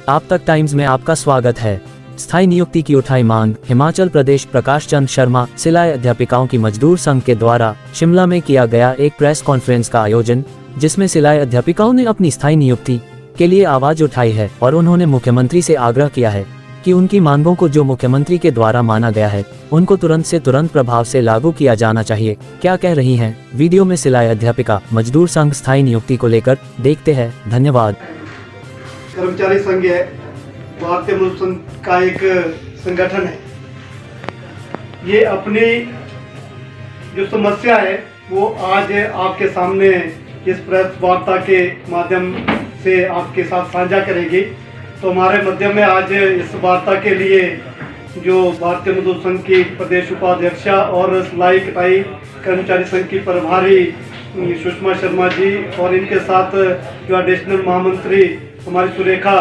आप तक टाइम्स में आपका स्वागत है। स्थायी नियुक्ति की उठाई मांग। हिमाचल प्रदेश प्रकाश चंद शर्मा सिलाई अध्यापिकाओं की मजदूर संघ के द्वारा शिमला में किया गया एक प्रेस कॉन्फ्रेंस का आयोजन, जिसमें सिलाई अध्यापिकाओं ने अपनी स्थायी नियुक्ति के लिए आवाज उठाई है और उन्होंने मुख्यमंत्री से आग्रह किया है कि उनकी मांगों को जो मुख्यमंत्री के द्वारा माना गया है उनको तुरंत से तुरंत प्रभाव से लागू किया जाना चाहिए। क्या कह रही हैं? वीडियो में सिलाई अध्यापिका मजदूर संघ स्थायी नियुक्ति को लेकर देखते हैं। धन्यवाद। कर्मचारी संघ है, भारतीय मजदूर संघ का एक संगठन है। ये अपनी जो समस्या है वो आज आपके सामने इस प्रेस वार्ता के माध्यम से आपके साथ साझा करेगी। तो हमारे मध्य में आज इस वार्ता के लिए जो भारतीय मजदूर संघ की प्रदेश उपाध्यक्षा और सिलाई कटाई कर्मचारी संघ की प्रभारी सुषमा शर्मा जी और इनके साथ जो एडिशनल महामंत्री हमारी सुरेखा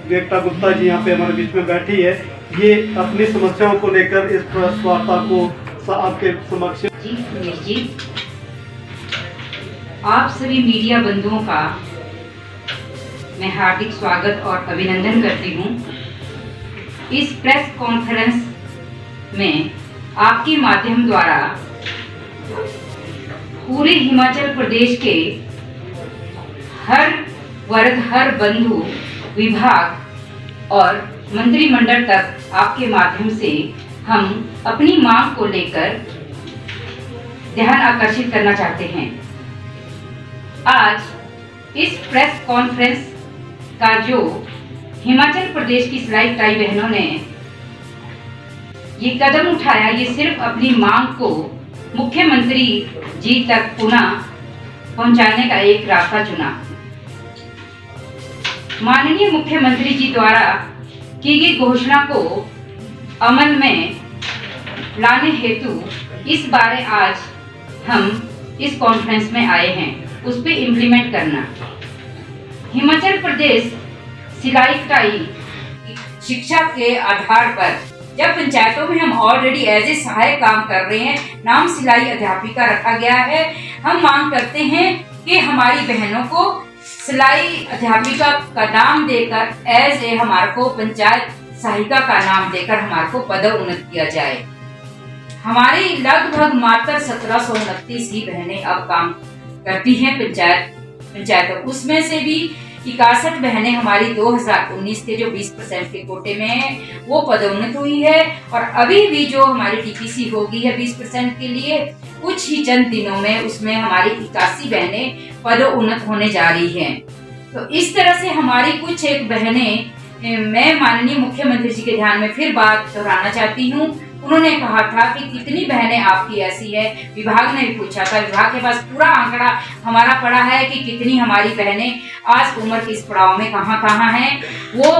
वेक्टा गुप्ता जी यहाँ पे हमारे बीच में बैठी है, ये अपनी समस्याओं को लेकर इस प्रेस वार्ता को आपके समक्ष। जी, आप सभी मीडिया बंधुओं का मैं हार्दिक स्वागत और अभिनंदन करती हूँ। इस प्रेस कॉन्फ्रेंस में आपके माध्यम द्वारा पूरे हिमाचल प्रदेश के हर वर्ग, हर बंधु, विभाग और मंत्रिमंडल तक आपके माध्यम से हम अपनी मांग को लेकर ध्यान आकर्षित करना चाहते हैं। आज इस प्रेस कॉन्फ्रेंस का जो हिमाचल प्रदेश की सिलाई कटाई बहनों ने ये कदम उठाया, ये सिर्फ अपनी मांग को मुख्यमंत्री जी तक पुनः पहुंचाने का एक रास्ता चुना। माननीय मुख्यमंत्री जी द्वारा की गई घोषणा को अमल में लाने हेतु इस बारे आज हम इस कॉन्फ्रेंस में आए हैं, उस पर इम्प्लीमेंट करना। हिमाचल प्रदेश सिलाई कटाई शिक्षा के आधार पर जब पंचायतों में हम ऑलरेडी एज ए सहायक काम कर रहे हैं, नाम सिलाई अध्यापिका रखा गया है, हम मांग करते हैं कि हमारी बहनों को सिलाई अध्यापिका का नाम देकर एज ए हमारे को पंचायत सहायिका का नाम देकर हमारे को पदोन्नत किया जाए। हमारी लगभग मात्र 1729 ही बहनें अब काम करती हैं पंचायतों, उसमें से भी 61 बहनें हमारी 2019 के जो 20% के कोटे में है वो पदोन्नत हुई है और अभी भी जो हमारी टीपीसी होगी है 20% के लिए, कुछ ही चंद दिनों में उसमें हमारी 81 बहनें पदोन्नत होने जा रही हैं। तो इस तरह से हमारी कुछ एक बहनें, मैं माननीय मुख्यमंत्री जी के ध्यान में फिर बात दोहराना चाहती हूँ। उन्होंने कहा था कि कितनी बहनें आपकी ऐसी है, विभाग ने भी पूछा था, विभाग के पास पूरा आंकड़ा हमारा पड़ा है कि कितनी हमारी बहनें आज उम्र के इस पड़ाव में कहाँ हैं। वो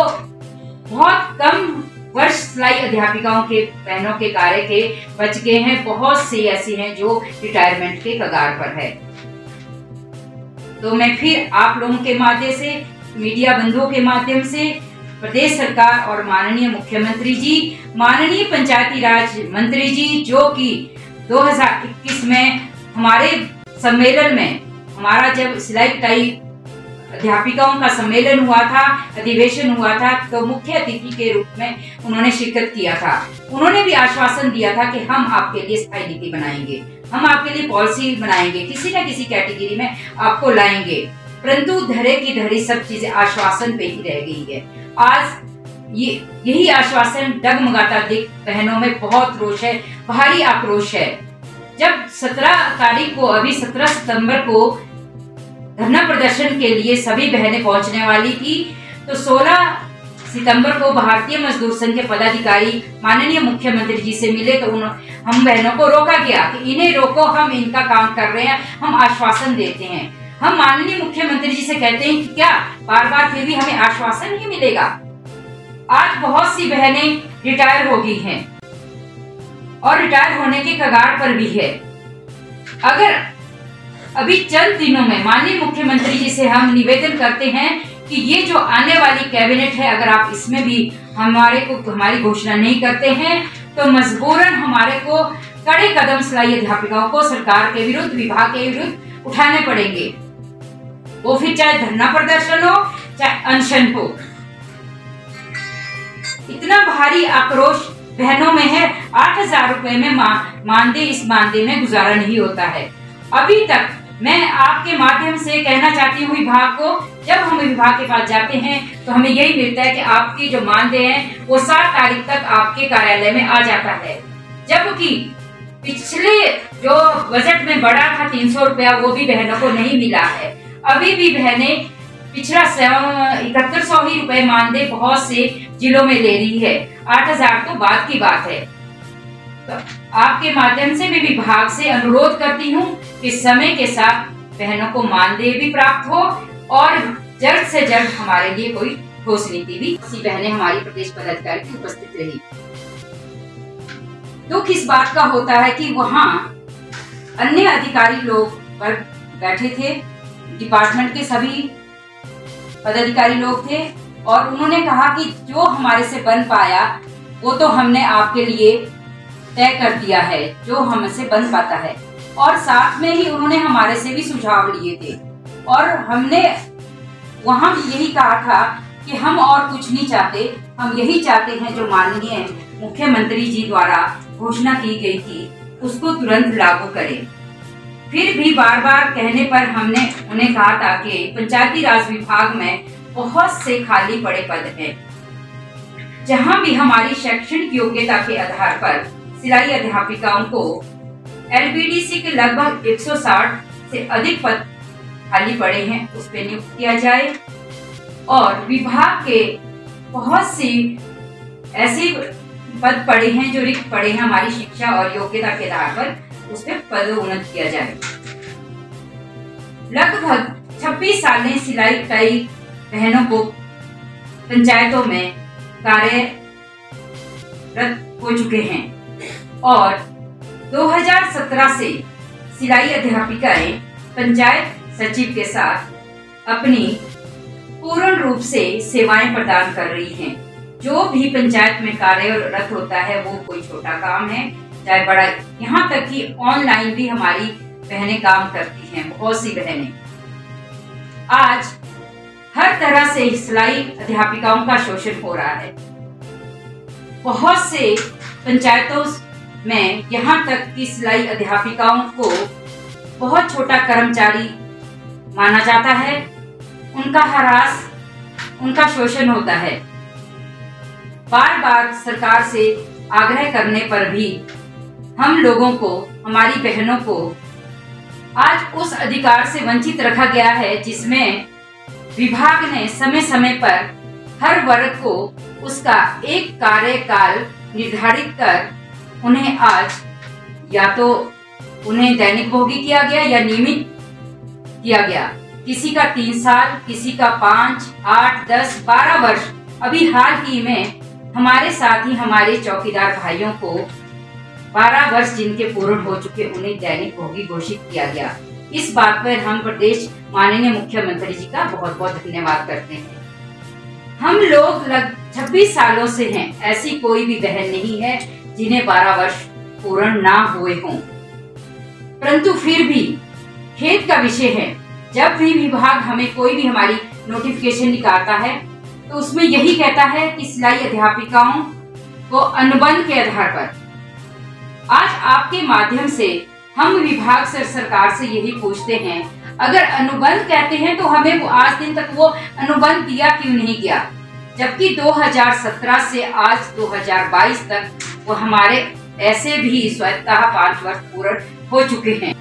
बहुत कम वर्ष सिलाई अध्यापिकाओं के बहनों के कार्य के बच गए हैं, बहुत सी ऐसी हैं जो रिटायरमेंट के कगार पर है। तो मैं फिर आप लोगों के माध्यम से, मीडिया बंधुओं के माध्यम से प्रदेश सरकार और माननीय मुख्यमंत्री जी, माननीय पंचायती राज मंत्री जी, जो कि 2021 में हमारे सम्मेलन में, हमारा जब सिलाई कटाई अध्यापिकाओं का सम्मेलन हुआ था, अधिवेशन हुआ था, तो मुख्य अतिथि के रूप में उन्होंने शिरकत किया था। उन्होंने भी आश्वासन दिया था कि हम आपके लिए स्थायी नीति बनाएंगे, हम आपके लिए पॉलिसी बनाएंगे, किसी न किसी कैटेगरी में आपको लाएंगे। परंतु धरे की धरी सब चीजें आश्वासन पे ही रह गई है। आज यही आश्वासन डगमगाता दिख बहनों में बहुत रोष है, भारी आक्रोश है। जब 17 तारीख को, अभी 17 सितंबर को धरना प्रदर्शन के लिए सभी बहनें पहुंचने वाली थी, तो 16 सितंबर को भारतीय मजदूर संघ के पदाधिकारी माननीय मुख्यमंत्री जी से मिले, तो हम बहनों को रोका गया कि इन्हें रोको, हम इनका काम कर रहे हैं, हम आश्वासन देते हैं। हम माननीय मुख्यमंत्री जी से कहते हैं कि क्या बार बार फिर भी हमें आश्वासन ही मिलेगा? आज बहुत सी बहनें रिटायर हो गई हैं और रिटायर होने के कगार पर भी है। अगर अभी चंद दिनों में माननीय मुख्यमंत्री जी से हम निवेदन करते हैं कि ये जो आने वाली कैबिनेट है, अगर आप इसमें भी हमारी घोषणा नहीं करते हैं तो मजबूरन हमारे को कड़े कदम सिलाई अध्यापिकाओं को सरकार के विरुद्ध, विभाग के विरुद्ध उठाने पड़ेंगे। वो फिर चाहे धरना प्रदर्शन हो, चाहे अनशन हो। इतना भारी आक्रोश बहनों में है। 8,000 रुपए में मानदेय, इस मानदेय में गुजारा नहीं होता है। अभी तक मैं आपके माध्यम से कहना चाहती हूँ विभाग को, जब हम विभाग के पास जाते हैं तो हमें यही मिलता है कि आपकी जो मानदेय है वो 7 तारीख तक आपके कार्यालय में आ जाता है, जबकि पिछले जो बजट में बढ़ा था 300 रुपया, वो भी बहनों को नहीं मिला है। अभी भी बहनें पिछला 7100 ही रुपए मानदेय बहुत से जिलों में ले रही है। 8,000 तो बाद की बात है। तो आपके माध्यम से मैं विभाग से अनुरोध करती हूँ कि समय के साथ बहनों को मानदेय भी प्राप्त हो और जल्द से जल्द हमारे लिए कोई ठोस नीति भी। बहनें हमारी प्रदेश पदाधिकारी की उपस्थित रही। दुख इस बात का होता है कि वहाँ अन्य अधिकारी लोग बैठे थे, डिपार्टमेंट के सभी पदाधिकारी लोग थे, और उन्होंने कहा कि जो हमारे से बन पाया वो तो हमने आपके लिए तय कर दिया है, जो हमसे बन पाता है। और साथ में ही उन्होंने हमारे से भी सुझाव लिए थे, और हमने वहां भी यही कहा था कि हम और कुछ नहीं चाहते, हम यही चाहते हैं जो माननीय मुख्यमंत्री जी द्वारा घोषणा की गई थी उसको तुरंत लागू करें। फिर भी बार बार कहने पर हमने उन्हें कहा था कि पंचायती राज विभाग में बहुत से खाली पड़े पद हैं, जहां भी हमारी शैक्षणिक योग्यता के आधार पर सिलाई अध्यापिकाओं को LBDC के लगभग 160 से अधिक पद खाली पड़े हैं, उस पर नियुक्त किया जाए। और विभाग के बहुत सी ऐसे पद पड़े हैं जो रिक्त पड़े हैं हमारी शिक्षा और योग्यता के आधार पर, उस पर पदोन्नत किया जाए। लगभग 26 साल सिलाई कई बहनों को पंचायतों में कार्यरत हो चुके हैं, और 2017 से सिलाई अध्यापिकाएं पंचायत सचिव के साथ अपनी पूर्ण रूप से सेवाएं प्रदान कर रही हैं। जो भी पंचायत में कार्यरत होता है वो कोई छोटा काम है चाहे बड़ा, यहाँ तक कि ऑनलाइन भी हमारी बहनें काम करती हैं, बहुत सी बहनें। आज हर तरह से सिलाई अध्यापिकाओं का शोषण हो रहा है। बहुत से पंचायतों में यहाँ तक कि सिलाई अध्यापिकाओं को बहुत छोटा कर्मचारी माना जाता है, उनका शोषण होता है। बार बार सरकार से आग्रह करने पर भी हम लोगों को, हमारी बहनों को आज उस अधिकार से वंचित रखा गया है जिसमें विभाग ने समय समय पर हर वर्ग को उसका एक कार्यकाल निर्धारित कर उन्हें आज या तो उन्हें दैनिक भोगी किया गया या नियमित किया गया। किसी का 3 साल, किसी का 5, 8, 10, 12 वर्ष। अभी हाल ही में हमारे साथ ही हमारे चौकीदार भाइयों को 12 वर्ष जिनके पूर्ण हो चुके उन्हें दैनिक भोगी घोषित किया गया। इस बात पर हम प्रदेश माननीय मुख्यमंत्री जी का बहुत बहुत धन्यवाद करते हैं। हम लोग 26 सालों से हैं, ऐसी कोई भी बहन नहीं है जिन्हें 12 वर्ष पूर्ण ना हुए हों, परंतु फिर भी खेद का विषय है जब भी विभाग हमें कोई भी हमारी नोटिफिकेशन निकालता है तो उसमें यही कहता है कि सिलाई अध्यापिकाओं को अनुबंध के आधार पर। आज आपके माध्यम से हम विभाग सरकार से यही पूछते हैं, अगर अनुबंध कहते हैं तो हमें वो आज दिन तक वो अनुबंध दिया क्यों नहीं गया, जबकि 2017 से आज 2022 तक वो हमारे ऐसे भी स्वतः 5 वर्ष पूर्ण हो चुके हैं।